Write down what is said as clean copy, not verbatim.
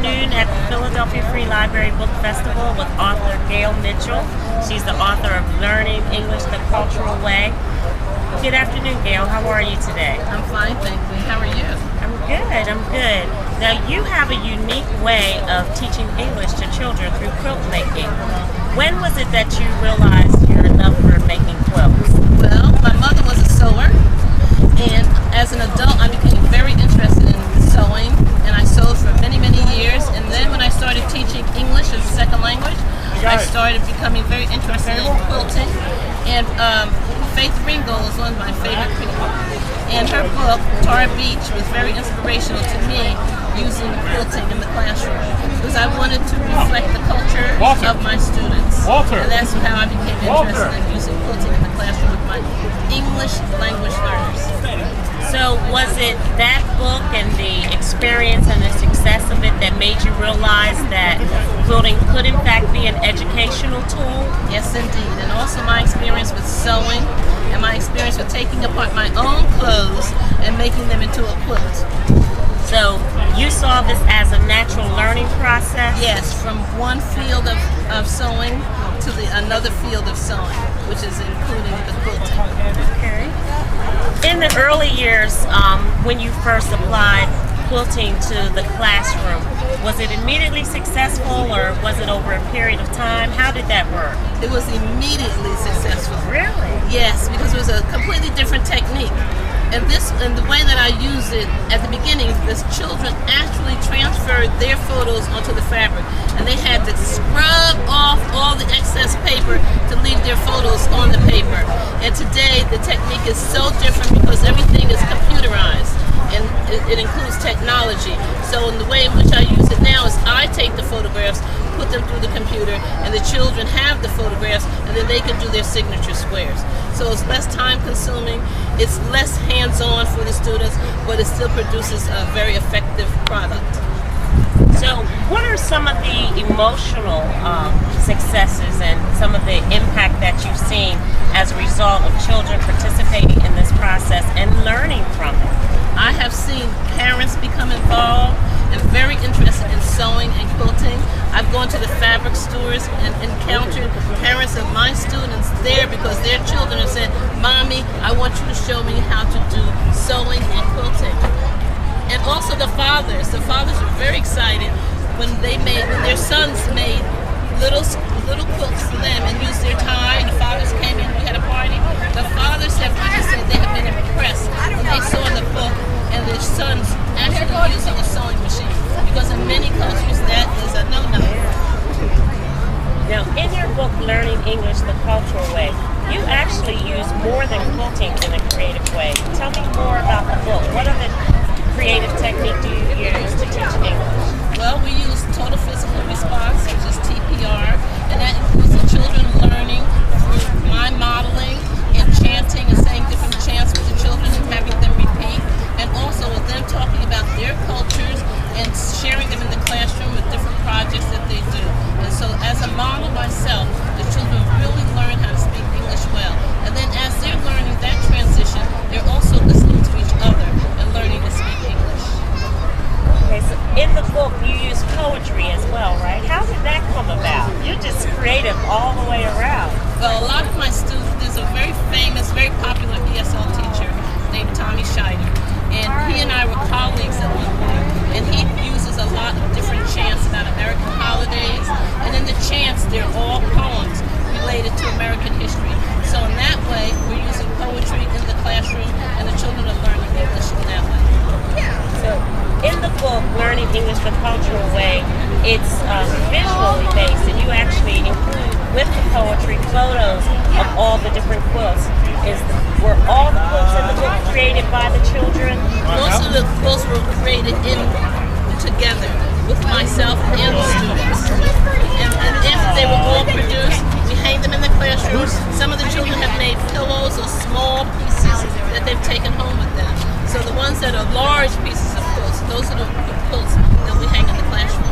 afternoon at the Philadelphia Free Library Book Festival with author Gail Mitchell. She's the author of Learning English the Cultural Way. Good afternoon, Gail. How are you today? I'm fine, thank you. How are you? I'm good. Now, you have a unique way of teaching English to children through quilt making. When was it that you realized your love for making quilts? Well, my mother was a sewer, and as an adult, I became very interested in sewing, and I sewed for many, many years. And then when I started teaching English as a second language, I started becoming very interested in quilting. And Faith Ringgold is one of my favorite people. And her book, Tar Beach, was very inspirational to me using quilting in the classroom because I wanted to reflect the culture of my students. And that's how I became interested in using quilting in the classroom with my English language learners. So was it that book and the experience and the success of it that made you realize that quilting could in fact be an educational tool? Yes, indeed. And also my experience with sewing and my experience with taking apart my own clothes and making them into a quilt. So you saw this as a natural learning process? Yes, from one field of sewing to another field of sewing, which is including the quilting. Okay. In the early years, when you first applied quilting to the classroom, was it immediately successful or was it over a period of time? How did that work? It was immediately successful. Really? Yes, because it was a completely different technique. And the way that I used it at the beginning, the children actually transferred their photos onto the fabric, and they had to scrub off all the excess paper to leave their photos on the paper. And today, the technique is so different because everything is computerized, and it includes technology. So in the way in which I use it now is I take the photographs, put them through the computer, and the children have the photographs, and then they can do their signature squares. So it's less time consuming, it's less hands-on for the students, but it still produces a very effective product. So what are some of the emotional successes and some of the impact that you've seen as a result of children participating in this process and learning from it? I have seen parents become involved and very interested in sewing and quilting. I've gone to the fabric stores and encountered parents of my students there because their children have said, "Mommy, I want you to show me how to do sewing and quilting." And also the fathers. The fathers were very excited when their sons made little quilts for them and used their tie. The fathers came in, we had a party. The fathers have really said they have been impressed when they saw the book and their sons actually using a sewing machine, because in many cultures that is a no-no. Now, in your book, Learning English the Cultural Way, you actually use more than quilting in a creative way. Tell me more about the book. What other creative technique do you use to teach English? Well, we use total physical response, which is TPR, and that includes the children learning through my modeling and chanting and saying different chants with the children and having them repeat, and also with them talking about their cultures and sharing them in the classroom with different projects that they do. And so as a model myself, the children really learn how to speak English well. And then as they're learning that transition, they're also listening to each other and learning to speak English. Okay, so in the book you use poetry as well, right? How did that come about? You're just creative all the way around. Well, a lot of my students, there's a very famous, very popular ESL teacher named Tommy Scheider, and he and I were colleagues at one point, and he uses a lot of different chants about American holidays, and in the chants they're all poems related to American history. So in that way, we're using poetry in the classroom, and the children are learning English in that way. So in the book, Learning English the Cultural Way, it's visually based, and you actually include with the poetry photos of all the different quilts. Were all the quilts in the book created by the children? Most of the quilts were created together with myself and the students. And after they were all produced, we hang them in the classroom. Some of the children have made pillows or small pieces that they've taken home with them. So the ones that are large pieces of quilts, those are the quilts that we hang in the classroom.